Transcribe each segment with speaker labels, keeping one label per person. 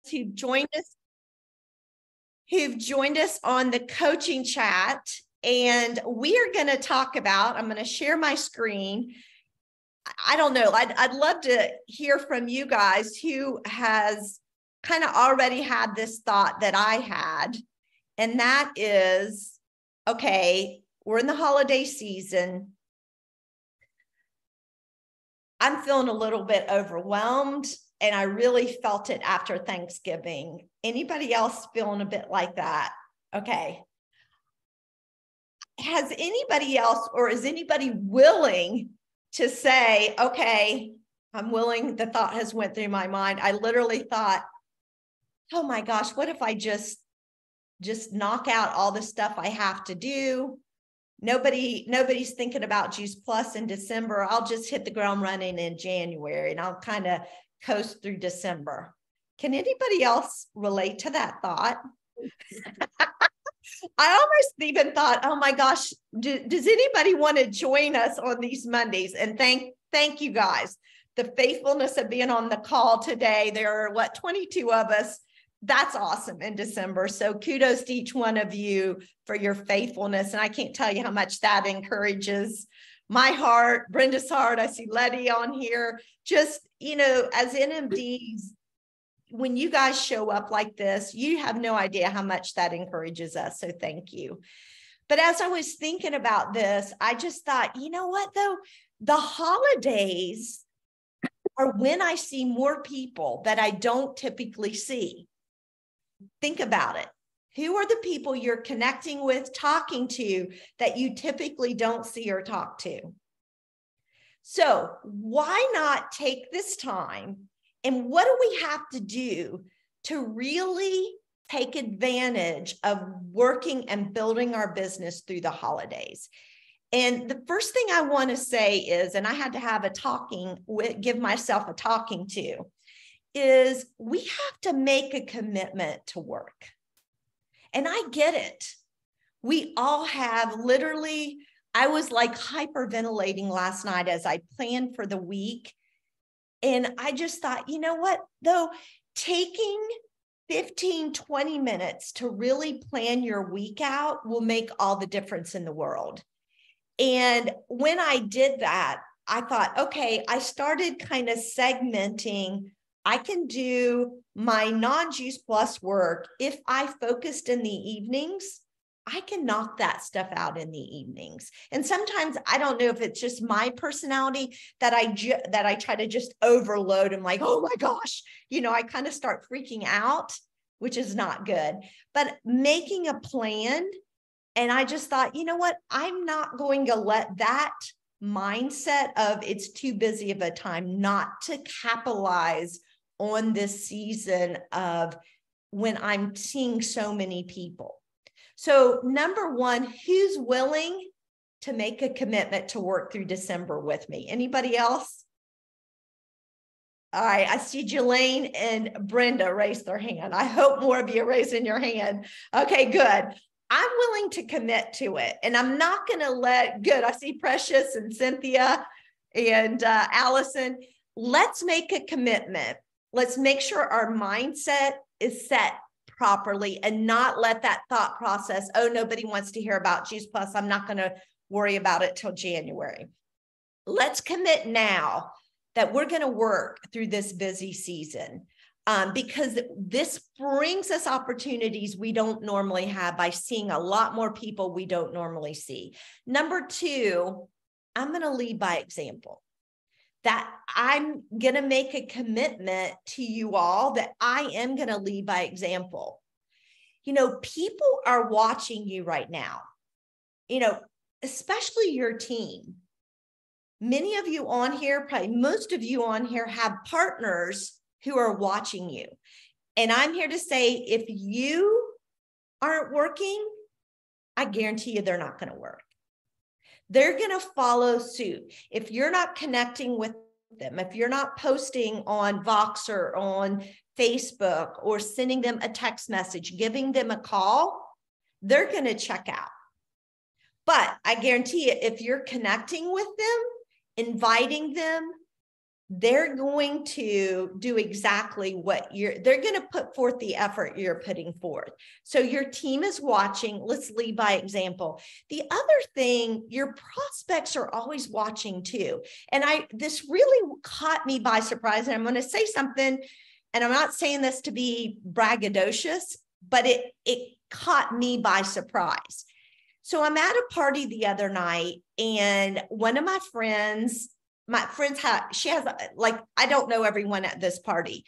Speaker 1: who've joined us on the coaching chat. And we are going to talk about, I'm going to share my screen. I don't know. I'd love to hear from you guys who has kind of already had this thought that I had. And that is, okay, we're in the holiday season. I'm feeling a little bit overwhelmed, and I really felt it after Thanksgiving. Anybody else feeling a bit like that? Okay. Has anybody else, or is anybody willing to say, okay, I'm willing? The thought has went through my mind. I literally thought, oh my gosh, what if I just knock out all the stuff I have to do? Nobody's thinking about Juice Plus in December. I'll just hit the ground running in January, and I'll kind of coast through December. Can anybody else relate to that thought? I almost even thought, oh my gosh, does anybody want to join us on these Mondays? And thank you guys. The faithfulness of being on the call today. There are 22 of us. That's awesome in December. So kudos to each one of you for your faithfulness. And I can't tell you how much that encourages my heart, Brenda's heart. I see Letty on here. Just, as NMDs, when you guys show up like this, you have no idea how much that encourages us. So thank you. But as I was thinking about this, I just thought, you know what, though? The holidays are when I see more people that I don't typically see. Think about it. Who are the people you're connecting with, talking to, that you typically don't see or talk to? So why not take this time? And what do we have to do to really take advantage of working and building our business through the holidays? And the first thing I want to say is, and I had to have give myself a talking to, is we have to make a commitment to work. And I get it. We all have. Literally, I was like hyperventilating last night as I planned for the week. And I just thought, you know what, though, taking 15, 20 minutes to really plan your week out will make all the difference in the world. And when I did that, I thought, okay, I started kind of segmenting. I can do my non-Juice Plus work. If I focused in the evenings, I can knock that stuff out in the evenings. And sometimes I don't know if it's just my personality that I try to just overload. I'm like, oh my gosh, I kind of start freaking out, which is not good. But making a plan, and I just thought, you know what? I'm not going to let that mindset of it's too busy of a time not to capitalize on this season of when I'm seeing so many people. So number one, who's willing to make a commitment to work through December with me? Anybody else? All right, I see Jelaine and Brenda raise their hand. I hope more of you are raising your hand. Okay, good. I'm willing to commit to it, and I'm not going to good. I see Precious and Cynthia and Allison. Let's make a commitment. Let's make sure our mindset is set properly and not let that thought process, oh, nobody wants to hear about Juice Plus, I'm not going to worry about it till January. Let's commit now that we're going to work through this busy season, because this brings us opportunities we don't normally have by seeing a lot more people we don't normally see. Number two, I'm going to lead by example. That I'm going to make a commitment to you all that I am going to lead by example. People are watching you right now, especially your team. Many of you on here, probably most of you on here, have partners who are watching you. And I'm here to say, if you aren't working, I guarantee you they're not going to work. They're going to follow suit. If you're not connecting with them, if you're not posting on Voxer, on Facebook, or sending them a text message, giving them a call, they're going to check out. But I guarantee you, if you're connecting with them, inviting them, they're going to do exactly what they're going to put forth the effort you're putting forth. So your team is watching. Let's lead by example. The other thing, your prospects are always watching too. And this really caught me by surprise. And I'm going to say something, and I'm not saying this to be braggadocious, but it caught me by surprise. So I'm at a party the other night, and one of my friends I don't know everyone at this party.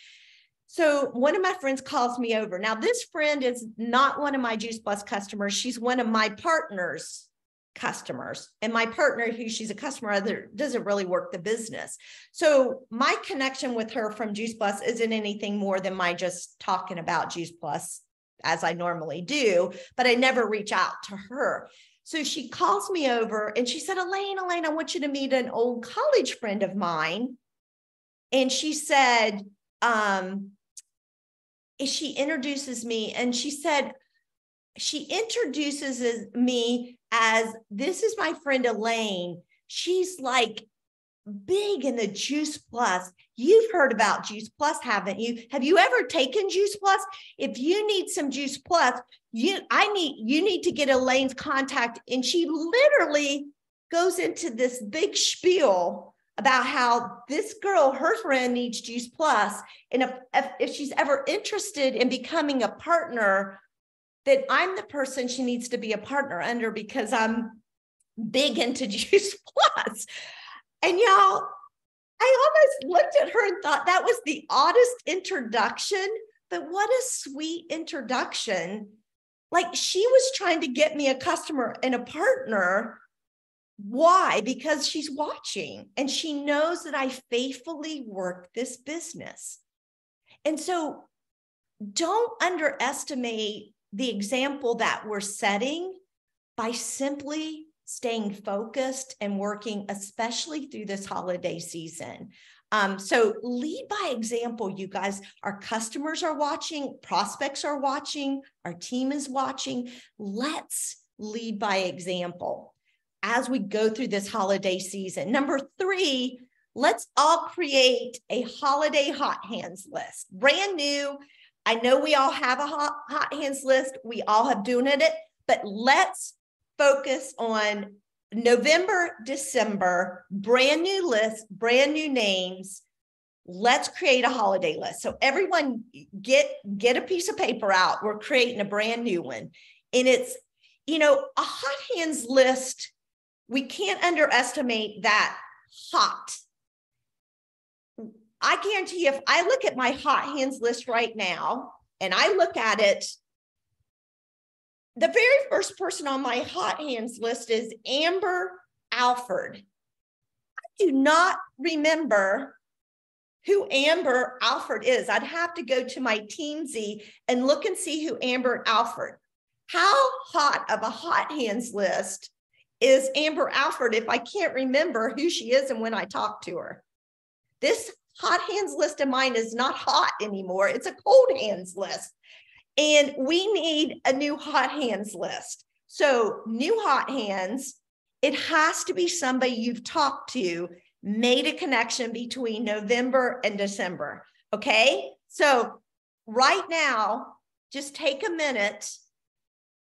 Speaker 1: So one of my friends calls me over. Now, this friend is not one of my Juice Plus customers. She's one of my partner's customers. And my partner, who she's a customer, doesn't really work the business. So my connection with her from Juice Plus isn't anything more than my just talking about Juice Plus as I normally do, but I never reach out to her. So she calls me over and she said, Elaine, I want you to meet an old college friend of mine. And she said, she introduces me, and she said, she introduces me as, this is my friend Elaine. She's like big in the Juice Plus. You've heard about Juice Plus, haven't you? Have you ever taken Juice Plus? If you need some Juice Plus, you need to get Elaine's contact. And she literally goes into this big spiel about how this girl, her friend, needs Juice Plus. And if she's ever interested in becoming a partner, that I'm the person she needs to be a partner under, because I'm big into Juice Plus. And y'all, I almost looked at her and thought that was the oddest introduction, but what a sweet introduction. Like, she was trying to get me a customer and a partner. Why? Because she's watching and she knows that I faithfully work this business. And so don't underestimate the example that we're setting by simply staying focused and working, especially through this holiday season. So lead by example, you guys. Our customers are watching, prospects are watching, our team is watching. Let's lead by example as we go through this holiday season. Number 3, let's all create a holiday hot hands list. Brand new. I know we all have a hot hands list. We all have doing it, but let's focus on November, December, brand new lists, brand new names. Let's create a holiday list. So everyone get a piece of paper out. We're creating a brand new one. And it's, a hot hands list. We can't underestimate that hot. I guarantee you, if I look at my hot hands list right now, and I look at it, the very first person on my hot hands list is Amber Alford. I do not remember who Amber Alford is. I'd have to go to my Teamsy and look and see who Amber Alford. How hot of a hot hands list is Amber Alford if I can't remember who she is and when I talk to her? This hot hands list of mine is not hot anymore. It's a cold hands list. And we need a new hot hands list. So new hot hands, it has to be somebody you've talked to, made a connection between November and December. Okay. So right now, just take a minute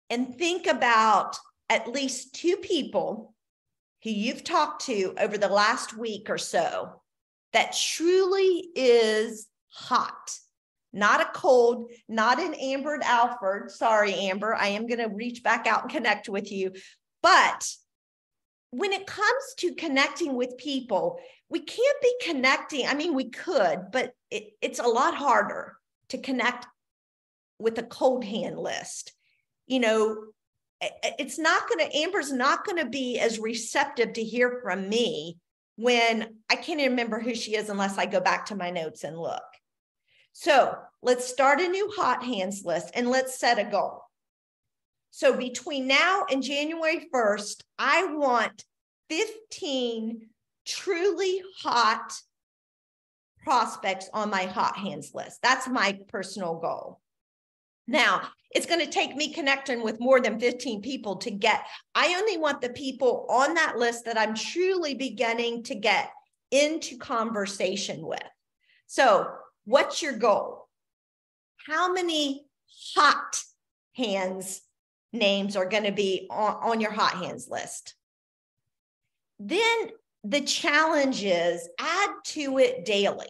Speaker 1: and think about at least 2 people who you've talked to over the last week or so that truly is hot. Not a cold, not an Amber Alford. Sorry, Amber. I am going to reach back out and connect with you. But when it comes to connecting with people, we can't be connecting. I mean, we could, but it's a lot harder to connect with a cold hand list. It's not going to, Amber's not going to be as receptive to hear from me when I can't even remember who she is unless I go back to my notes and look. So let's start a new hot hands list and let's set a goal. So between now and January 1st, I want 15 truly hot prospects on my hot hands list. That's my personal goal. Now, it's going to take me connecting with more than 15 people to get, I only want the people on that list that I'm truly beginning to get into conversation with. So what's your goal? How many hot hands names are going to be on your hot hands list? Then the challenge is add to it daily.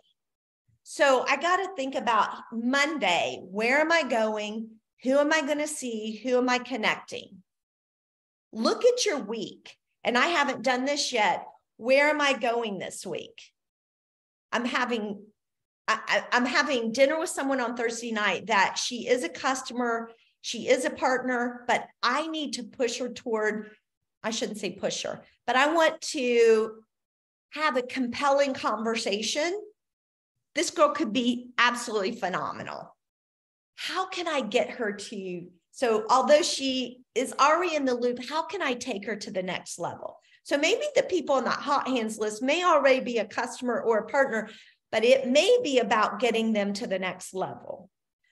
Speaker 1: So I got to think about Monday, where am I going? Who am I going to see? Who am I connecting? Look at your week. And I haven't done this yet. Where am I going this week? I'm having dinner with someone on Thursday night that she is a customer, she is a partner, but I need to push her toward, I shouldn't say push her, but I want to have a compelling conversation. This girl could be absolutely phenomenal. How can I get her to, so although she is already in the loop, how can I take her to the next level? So maybe the people on that hot hands list may already be a customer or a partner, but it may be about getting them to the next level.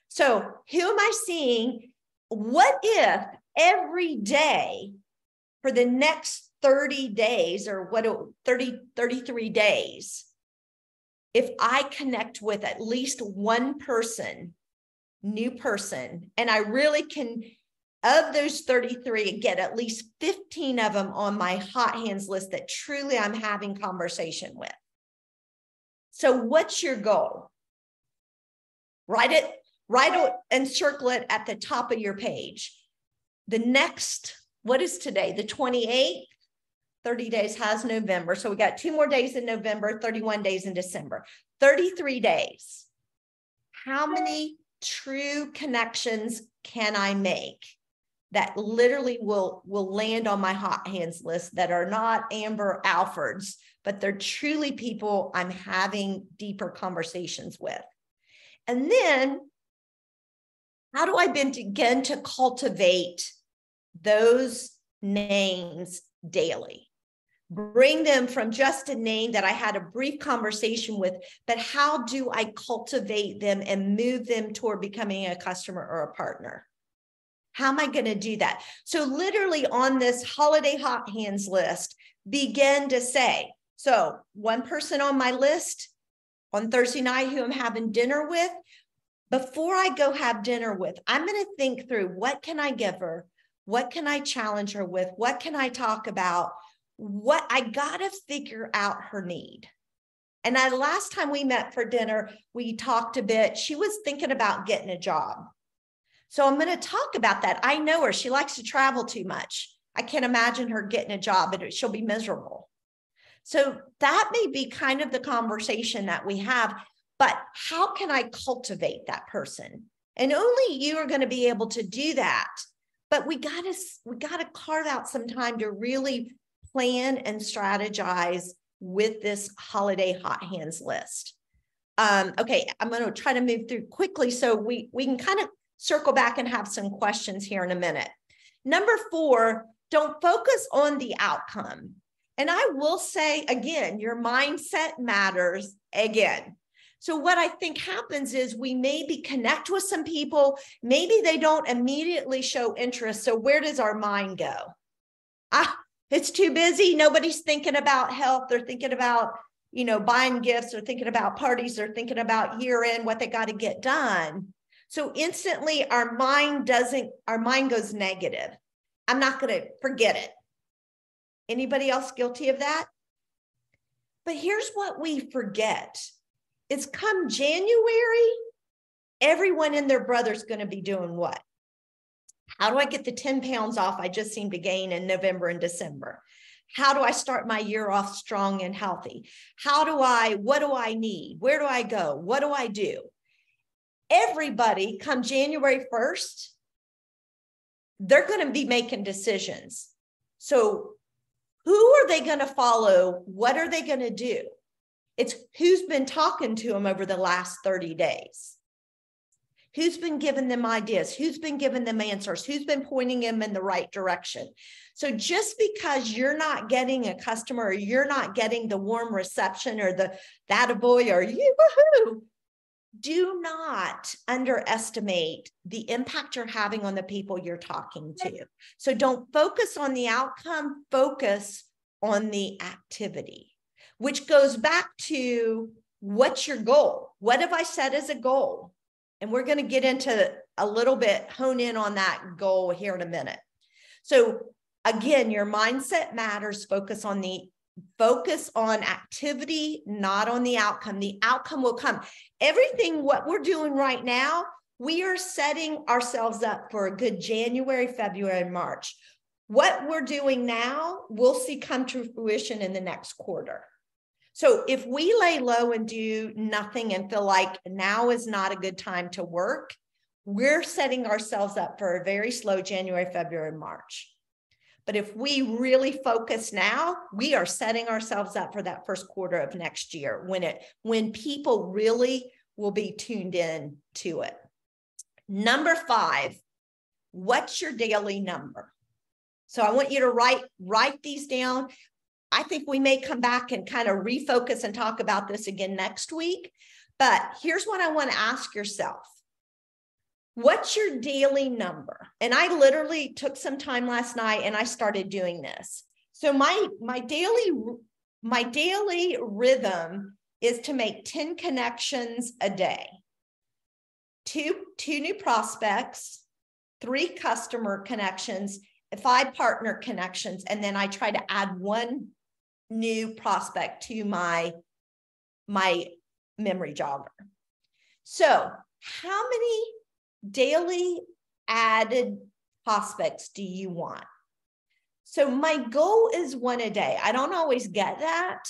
Speaker 1: So who am I seeing? What if every day for the next 30 days or 33 days, if I connect with at least one person, new person, and I really can, of those 33, get at least 15 of them on my hot hands list that truly I'm having conversation with. So what's your goal? Write it and circle it at the top of your page. The next, what is today? The 28th, 30 days has November. So we got 2 more days in November, 31 days in December, 33 days. How many true connections can I make that literally will land on my hot hands list that are not Amber Alfords, but they're truly people I'm having deeper conversations with? And then how do I begin to cultivate those names daily? Bring them from just a name that I had a brief conversation with, but how do I cultivate them and move them toward becoming a customer or a partner? How am I going to do that? So literally on this holiday hot hands list, begin to say, so one person on my list on Thursday night who I'm having dinner with, before I go have dinner with, I'm going to think through, what can I give her? What can I challenge her with? What can I talk about? What I got to figure out her need. And last time we met for dinner, we talked a bit. She was thinking about getting a job. So I'm going to talk about that. I know her. She likes to travel too much. I can't imagine her getting a job, but she'll be miserable. So that may be kind of the conversation that we have, but how can I cultivate that person? And only you are going to be able to do that. But we got to carve out some time to really plan and strategize with this holiday hot hands list. Okay, I'm going to try to move through quickly so we can kind of circle back and have some questions here in a minute. Number 4, don't focus on the outcome. And I will say again, your mindset matters again. So what I think happens is we maybe connect with some people, maybe they don't immediately show interest. So where does our mind go? It's too busy. Nobody's thinking about health. They're thinking about, buying gifts. They're thinking about parties. They're thinking about year end, what they got to get done. So instantly our mind goes negative. I'm not going to forget it. Anybody else guilty of that? But here's what we forget. It's come January, everyone and their brother's going to be doing what? How do I get the 10 pounds off I just seem to gain in November and December? How do I start my year off strong and healthy? What do I need? Where do I go? What do I do? Everybody come January 1st, they're going to be making decisions. So who are they going to follow? What are they going to do? It's who's been talking to them over the last 30 days. Who's been giving them ideas? Who's been giving them answers? Who's been pointing them in the right direction? So just because you're not getting a customer or you're not getting the warm reception or the attaboy or yoo-hoo, do not underestimate the impact you're having on the people you're talking to. So don't focus on the outcome, focus on the activity. which goes back to what's your goal? What have I set as a goal? And we're going to get into a little bit, hone in on that goal here in a minute. So again, your mindset matters. Focus on activity, not on the outcome. The outcome will come. Everything, what we're doing right now, we are setting ourselves up for a good January, February, and March. What we're doing now, we'll see come to fruition in the next quarter. So if we lay low and do nothing and feel like now is not a good time to work, we're setting ourselves up for a very slow January, February, and March. But if we really focus now, we are setting ourselves up for that first quarter of next year when people really will be tuned in to it. Number 5, what's your daily number? So I want you to write these down. I think we may come back and kind of refocus and talk about this again next week. But here's what I want to ask yourself. What's your daily number? And I literally took some time last night and I started doing this. So my daily rhythm is to make 10 connections a day. Two new prospects, 3 customer connections, 5 partner connections, and then I try to add 1 new prospect to my memory jogger. So how many daily added prospects do you want? So my goal is 1 a day. I don't always get that,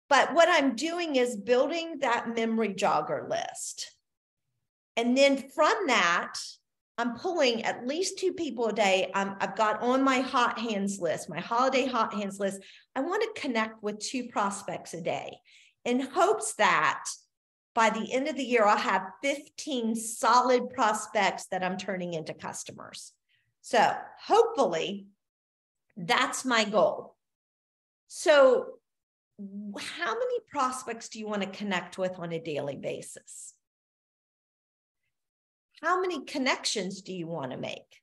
Speaker 1: but what I'm doing is building that memory jogger list. And then from that, I'm pulling at least 2 people a day. I've got on my hot hands list, my holiday hot hands list. I want to connect with 2 prospects a day in hopes that by the end of the year, I'll have 15 solid prospects that I'm turning into customers. So hopefully that's my goal. So how many prospects do you want to connect with on a daily basis? How many connections do you want to make?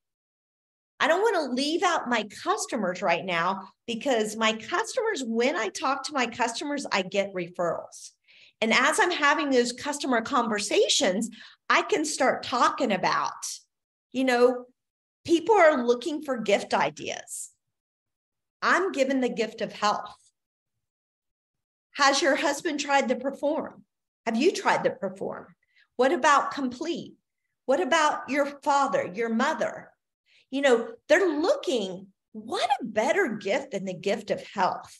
Speaker 1: I don't want to leave out my customers right now because my customers, when I talk to my customers, I get referrals. And as I'm having those customer conversations, I can start talking about, people are looking for gift ideas. I'm given the gift of health. Has your husband tried the Perform? Have you tried the Perform? What about Complete? What about your father, your mother? They're looking, what a better gift than the gift of health.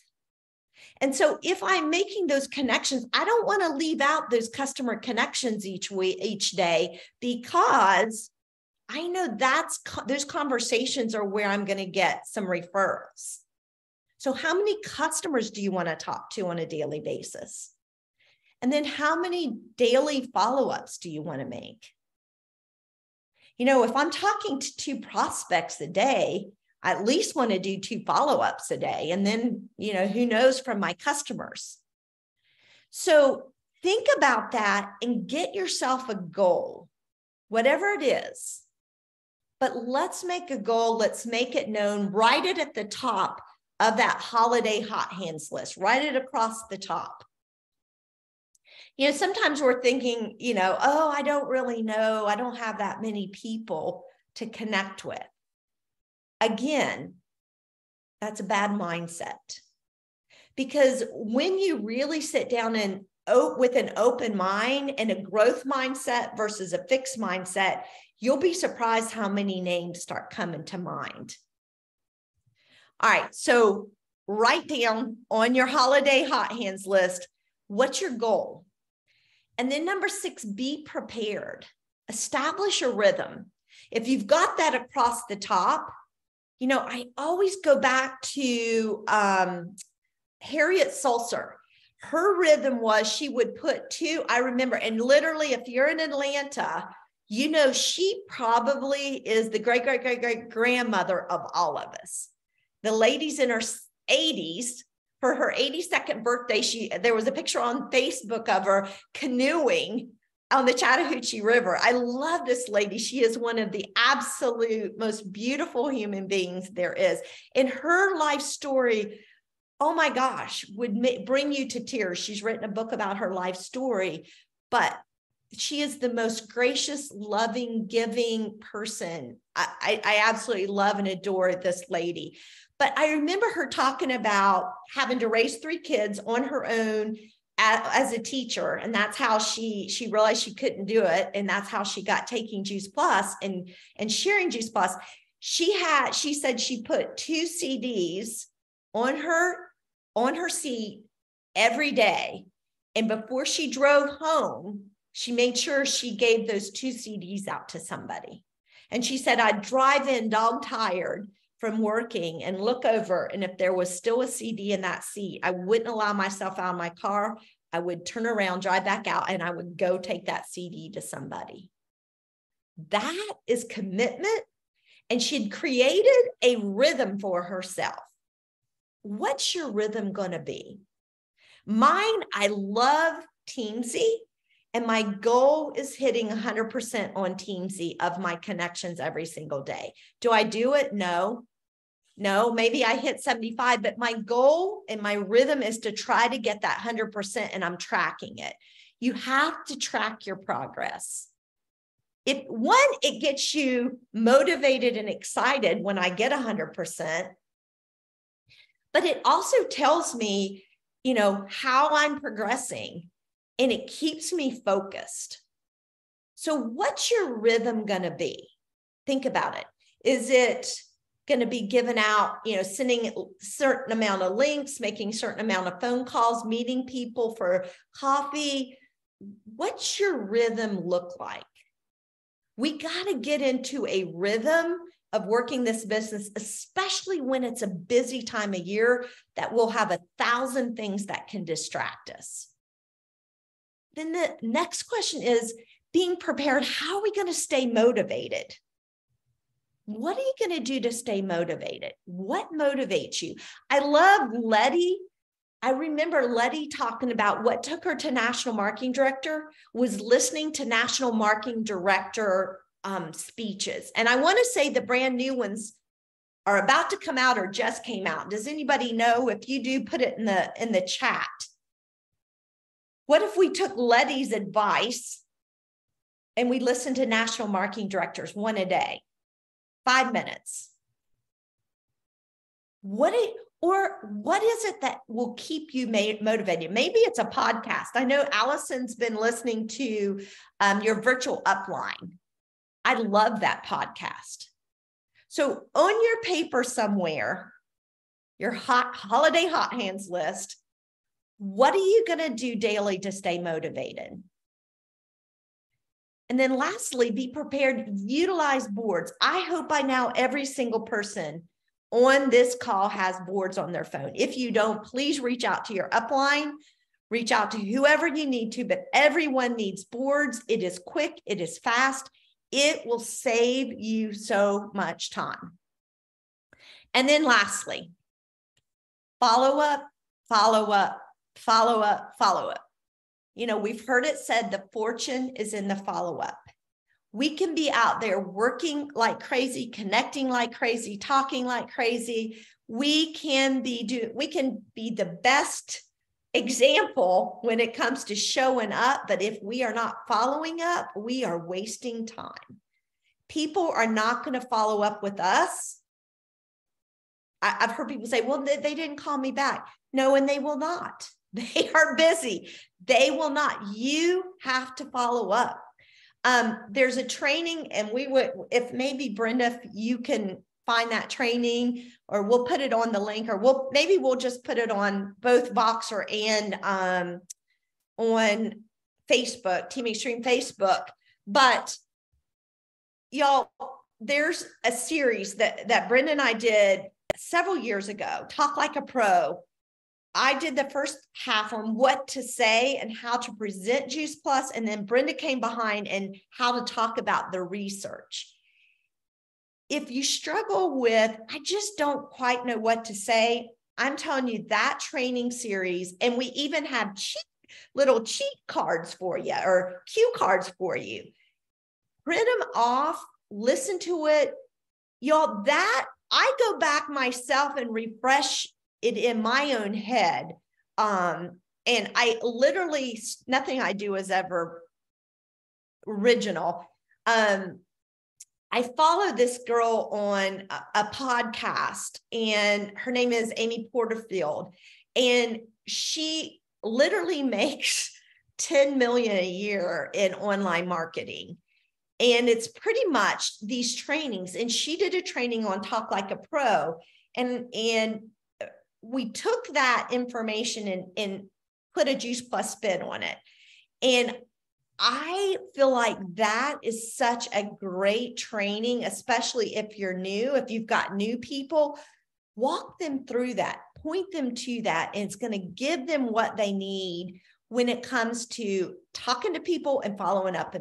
Speaker 1: And so if I'm making those connections, I don't want to leave out those customer connections each day, because I know those conversations are where I'm going to get some referrals. So how many customers do you want to talk to on a daily basis? And then how many daily follow-ups do you want to make? If I'm talking to 2 prospects a day, I at least want to do 2 follow-ups a day. And then, who knows from my customers. So think about that and get yourself a goal, whatever it is. But let's make a goal. Let's make it known. Write it at the top of that holiday hot hands list. Write it across the top. Sometimes we're thinking, oh, I don't really know. I don't have that many people to connect with. Again, that's a bad mindset. Because when you really sit down and with an open mind and a growth mindset versus a fixed mindset, you'll be surprised how many names start coming to mind. All right, so write down on your holiday hot hands list, what's your goal? And then number 6, be prepared. Establish a rhythm. If you've got that across the top, I always go back to Harriet Sulzer. Her rhythm was she would put 2, I remember, and literally if you're in Atlanta, she probably is the great-great-great-great-grandmother of all of us. The lady's in her 80s. For her 82nd birthday, there was a picture on Facebook of her canoeing on the Chattahoochee River. I love this lady. She is one of the absolute most beautiful human beings there is. And her life story oh my gosh, would bring you to tears. She's written a book about her life story, but she is the most gracious, loving, giving person. I absolutely love and adore this lady. But I remember her talking about having to raise 3 kids on her own as a teacher. And that's how she realized she couldn't do it. And that's how she got Taking Juice Plus and sharing Juice Plus. She said she put 2 CDs on her seat every day. And before she drove home, she made sure she gave those 2 CDs out to somebody. And she said, I'd drive in dog tired from working and look over. And if there was still a CD in that seat, I wouldn't allow myself out of my car. I would turn around, drive back out, and I would go take that CD to somebody. That is commitment. And she'd created a rhythm for herself. What's your rhythm going to be? Mine, I love Teamsy. And my goal is hitting 100% on Teamsy of my connections every single day. Do I do it? No, maybe I hit 75, but my goal and my rhythm is to try to get that 100%, and I'm tracking it. You have to track your progress. It gets you motivated and excited when I get 100%, but it also tells me, how I'm progressing. And it keeps me focused. So what's your rhythm going to be? Think about it. Is it going to be given out, sending a certain amount of links, making a certain amount of phone calls, meeting people for coffee? What's your rhythm look like? We got to get into a rhythm of working this business, especially when it's a busy time of year that we'll have 1,000 things that can distract us. Then the next question is being prepared. How are we going to stay motivated? What are you going to do to stay motivated? What motivates you? I love Letty. I remember Letty talking about what took her to National Marketing Director was listening to National Marketing Director speeches. And I want to say the brand new ones are about to come out or just came out. Does anybody know? If you do, put it in the chat. What if we took Letty's advice and we listened to National Marketing Directors, 1 a day, 5 minutes? What is it that will keep you motivated? Maybe it's a podcast. I know Allison's been listening to your virtual upline. I love that podcast. So on your paper somewhere, your holiday hot hands list, what are you going to do daily to stay motivated? And then lastly, be prepared, utilize boards. I hope by now every single person on this call has boards on their phone. If you don't, please reach out to your upline, reach out to whoever you need to, but everyone needs boards. It is quick, it is fast. It will save you so much time. And then lastly, follow up, follow up, follow up, follow up. We've heard it said the fortune is in the follow-up. We can be out there working like crazy, connecting like crazy, talking like crazy. We can be the best example when it comes to showing up. But if we are not following up, we are wasting time. People are not going to follow up with us. I've heard people say, well, they didn't call me back. No, and they will not. They are busy. They will not. You have to follow up. There's a training, and if maybe Brenda, if you can find that training, or we'll put it on the link, or we'll just put it on both Voxer and on Facebook, Team Extreme Facebook. But y'all, there's a series that Brenda and I did several years ago, Talk Like a Pro. I did the first half on what to say and how to present Juice Plus, and then Brenda came behind and how to talk about the research. If you struggle with, I just don't quite know what to say, I'm telling you that training series, and we even have little cheat cards for you, or cue cards for you. Print them off, listen to it. Y'all, that I go back myself and refresh it in my own head. And I literally, nothing I do is ever original. I follow this girl on a podcast, and her name is Amy Porterfield, and she literally makes 10 million a year in online marketing. And it's pretty much these trainings. And she did a training on Talk Like a Pro. And we took that information and put a Juice Plus spin on it. And I feel like that is such a great training, especially if you're new, if you've got new people, walk them through that, point them to that, and it's going to give them what they need when it comes to talking to people and following up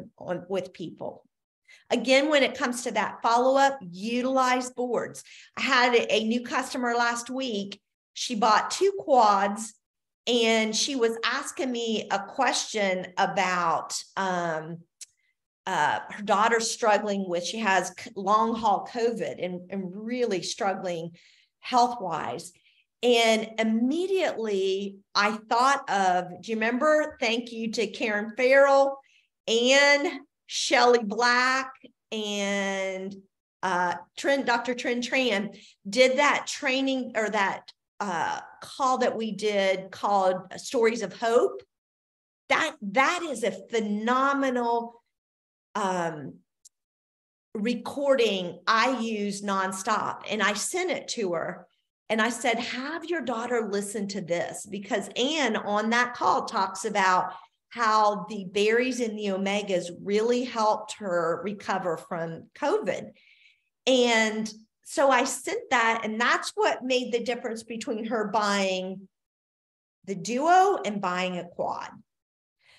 Speaker 1: with people. Again, when it comes to that follow-up, utilize boards. I had a new customer last week. She bought 2 quads, and she was asking me a question about her daughter struggling with, she has long haul COVID and really struggling health-wise. And immediately I thought of, do you remember? Thank you to Karen Farrell and Shelley Black and Dr. Trinh Tran did that training, or that call that we did called Stories of Hope. That is a phenomenal recording I use nonstop. And I sent it to her and I said, have your daughter listen to this, because Anne on that call talks about how the berries and the omegas really helped her recover from COVID. And so I sent that, and that's what made the difference between her buying the Duo and buying a quad.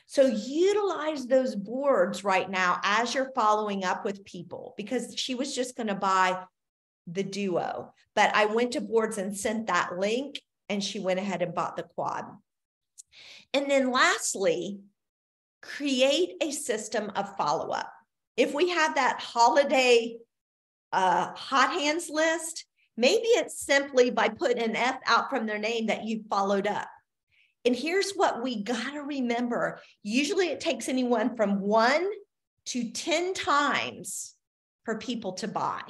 Speaker 1: So utilize those boards right now as you're following up with people, because she was just going to buy the Duo, but I went to boards and sent that link, and she went ahead and bought the quad. And then lastly, create a system of follow-up. If we have that holiday hot hands list, maybe it's simply by putting an F out from their name that you followed up. And here's what we got to remember. Usually it takes anyone from 1 to 10 times for people to buy.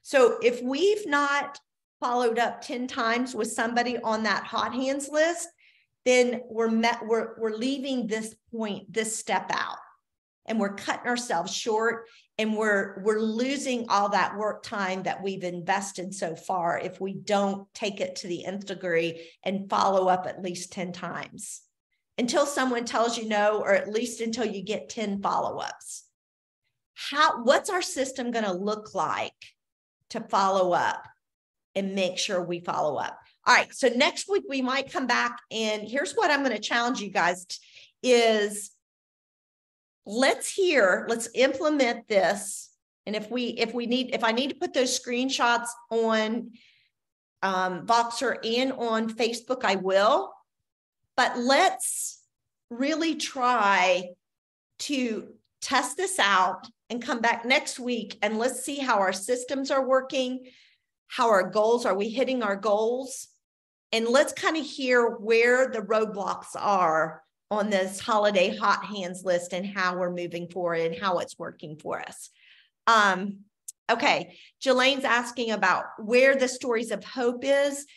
Speaker 1: So if we've not followed up 10 times with somebody on that hot hands list, then we're leaving this step out, and we're cutting ourselves short, and we're losing all that work time that we've invested so far if we don't take it to the nth degree and follow up at least 10 times until someone tells you no, or at least until you get 10 follow-ups. What's our system going to look like to follow up and make sure we follow up? All right, so next week we might come back, and here's what I'm going to challenge you guys is let's implement this. And if I need to put those screenshots on Voxer and on Facebook, I will. But let's really try to test this out and come back next week, and let's see how our systems are working, how our goals, are we hitting our goals? And let's kind of hear where the roadblocks are on this holiday hot hands list and how we're moving forward and how it's working for us. Okay, Jelane's asking about where the Stories of Hope is.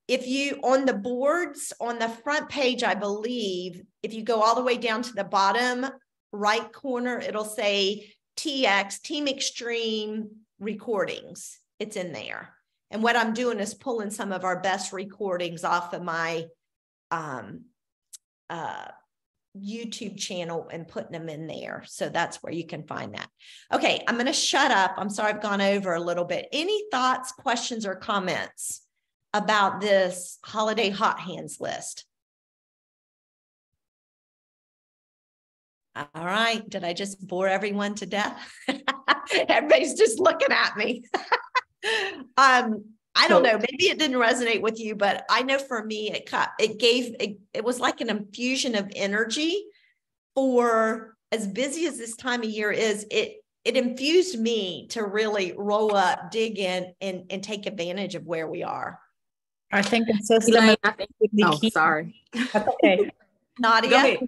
Speaker 1: If you, on the boards, on the front page, I believe, if you go all the way down to the bottom right corner, it'll say TX, Team Extreme Recordings. It's in there. And what I'm doing is pulling some of our best recordings off of my YouTube channel and putting them in there. So that's where you can find that. Okay, I'm going to shut up. I'm sorry I've gone over a little bit. Any thoughts, questions, or comments about this holiday hot hands list? All right. Did I just bore everyone to death? Everybody's just looking at me. I don't know, maybe it didn't resonate with you, but I know for me, it was like an infusion of energy. For as busy as this time of year is, it infused me to really roll up, dig in, and take advantage of where we are.
Speaker 2: I think the system
Speaker 3: Elaine,
Speaker 2: is
Speaker 3: I think,
Speaker 2: absolutely key.
Speaker 3: sorry.
Speaker 2: That's okay.
Speaker 1: Nadia?
Speaker 3: Go ahead.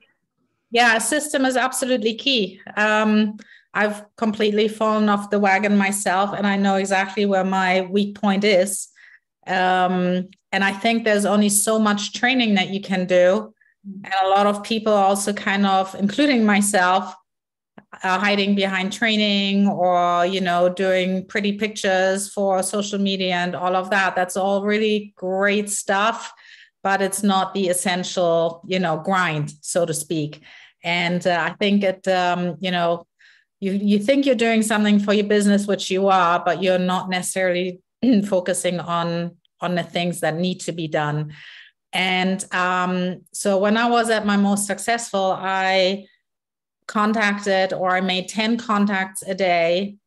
Speaker 2: Yeah, a system is absolutely key. I've completely fallen off the wagon myself, and I know exactly where my weak point is. And I think there's only so much training that you can do. And a lot of people also kind of, including myself, hiding behind training or, doing pretty pictures for social media and all of that. That's all really great stuff, but it's not the essential, grind, so to speak. And I think you think you're doing something for your business, which you are, but you're not necessarily focusing on the things that need to be done. And so when I was at my most successful, I made 10 contacts a day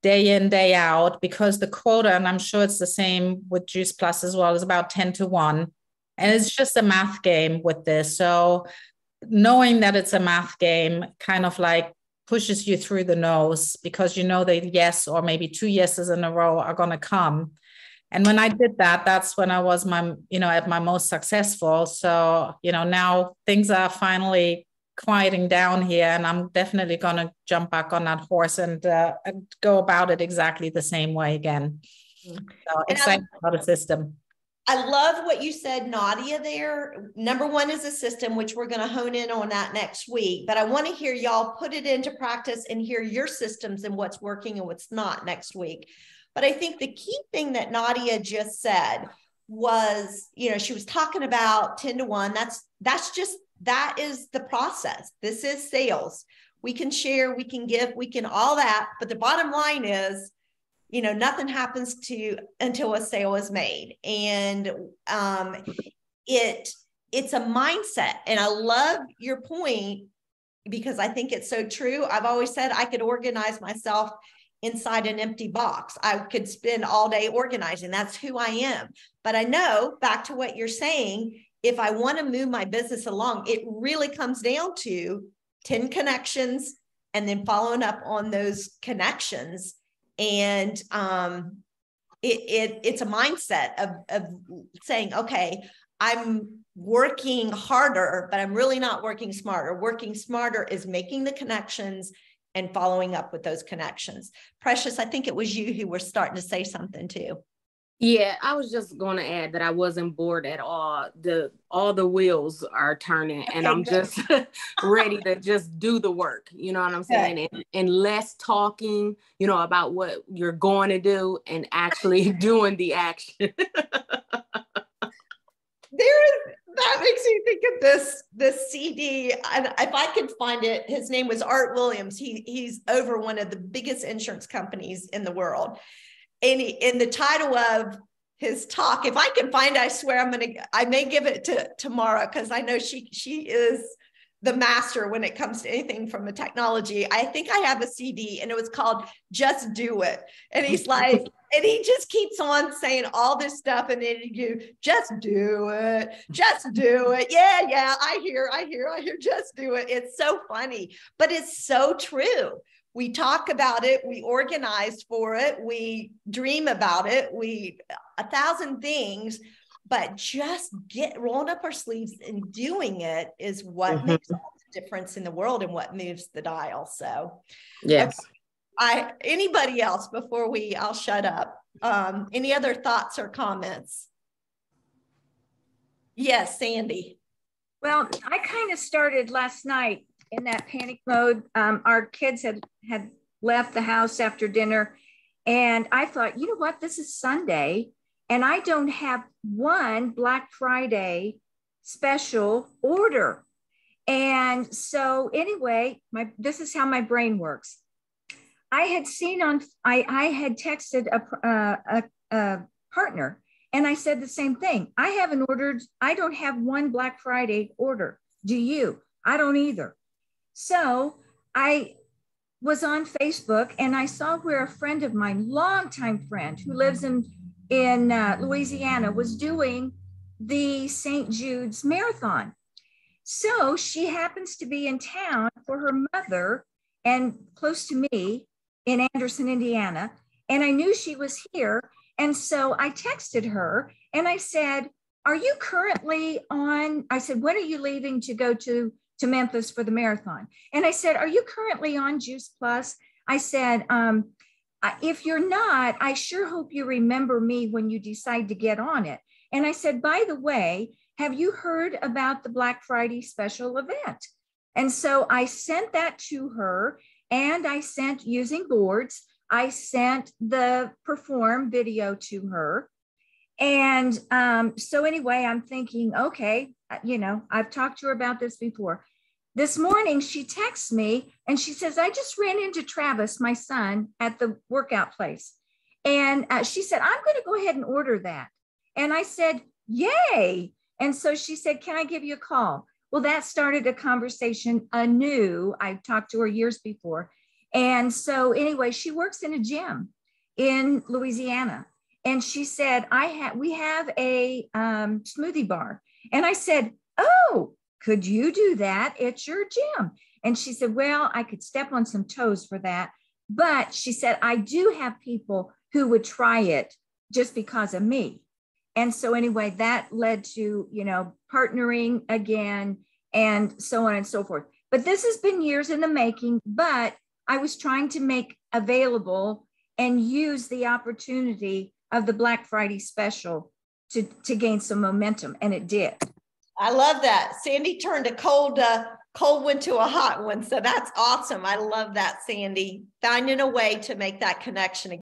Speaker 2: in, day out, because the quota, and I'm sure it's the same with Juice Plus as well, is about 10-1. And it's just a math game with this. So knowing that it's a math game kind of like pushes you through the nose, because the yes or maybe 2 yeses in a row are going to come. And when I did that, that's when I was at my most successful. So, now things are finally quieting down here, and I'm definitely going to jump back on that horse and go about it exactly the same way again. So excited about the system.
Speaker 1: I love what you said, Nadia, there. Number one is a system, which we're going to hone in on that next week. But I want to hear y'all put it into practice and hear your systems and what's working and what's not next week. But I think the key thing that Nadia just said was, she was talking about 10-1. That is the process. This is sales. We can share, we can give, we can all that. But the bottom line is, nothing happens until a sale is made. And it's a mindset. And I love your point, because I think it's so true. I've always said I could organize myself inside an empty box. I could spend all day organizing. That's who I am. But I know, back to what you're saying, if I want to move my business along, it really comes down to 10 connections and then following up on those connections. And it's a mindset of saying, okay, I'm working harder, but I'm really not working smarter. Working smarter is making the connections and following up with those connections. Precious, I think it was you who were starting to say something too.
Speaker 3: Yeah, I was just going to add that I wasn't bored at all. All the wheels are turning, and I'm just ready to just do the work. You know what I'm saying? And less talking, about what you're going to do, and actually doing the action.
Speaker 1: That makes me think of this CD. And if I could find it, his name was Art Williams. He's over one of the biggest insurance companies in the world. And in the title of his talk, if I can find it, I swear I may give it to Mara, because I know she is the master when it comes to anything from the technology. I think I have a CD, and it was called Just Do It. And he's like, and he just keeps on saying all this stuff. And then you just do it. Just do it. Yeah. I hear, just do it. It's so funny, but it's so true. We talk about it, we organize for it, we dream about it, 1,000 things, but just rolling up our sleeves and doing it is what makes all the difference in the world and what moves the dial. So,
Speaker 3: yes.
Speaker 1: Okay. Anybody else before I'll shut up? Any other thoughts or comments? Yes, Sandy.
Speaker 4: Well, I kind of started last night in that panic mode. Our kids had left the house after dinner, and I thought, you know what, this is Sunday, and I don't have one Black Friday special order. And so anyway, this is how my brain works. I had texted a partner, and I said the same thing. I don't have one Black Friday order. Do you? I don't either. So I was on Facebook, and I saw where a friend of mine, longtime friend who lives in Louisiana, was doing the St. Jude's Marathon. So she happens to be in town for her mother and close to me in Anderson, Indiana. And I knew she was here. And so I texted her and I said, are you currently on, I said, when are you leaving to go to Memphis for the marathon? And I said, are you currently on Juice Plus? I said, if you're not, I sure hope you remember me when you decide to get on it. And I said, by the way, have you heard about the Black Friday special event? And so I sent that to her, and I sent, using boards, I sent the Perform video to her. And so anyway, I'm thinking, okay, you know, I've talked to her about this before. This morning, she texts me and she says, I just ran into Travis, my son, at the workout place. And she said, I'm going to go ahead and order that. And I said, yay. And so she said, can I give you a call? Well, that started a conversation anew. I talked to her years before. And so anyway, she works in a gym in Louisiana. And she said, we have a smoothie bar. And I said, oh, could you do that at your gym? And she said, well, I could step on some toes for that. But she said, I do have people who would try it just because of me. And so anyway, that led to, you know, partnering again and so on and so forth. But this has been years in the making, but I was trying to make available and use the opportunity of the Black Friday special to gain some momentum, and it did.
Speaker 1: I love that. Sandy turned a cold one to a hot one. So that's awesome. I love that, Sandy. Finding a way to make that connection.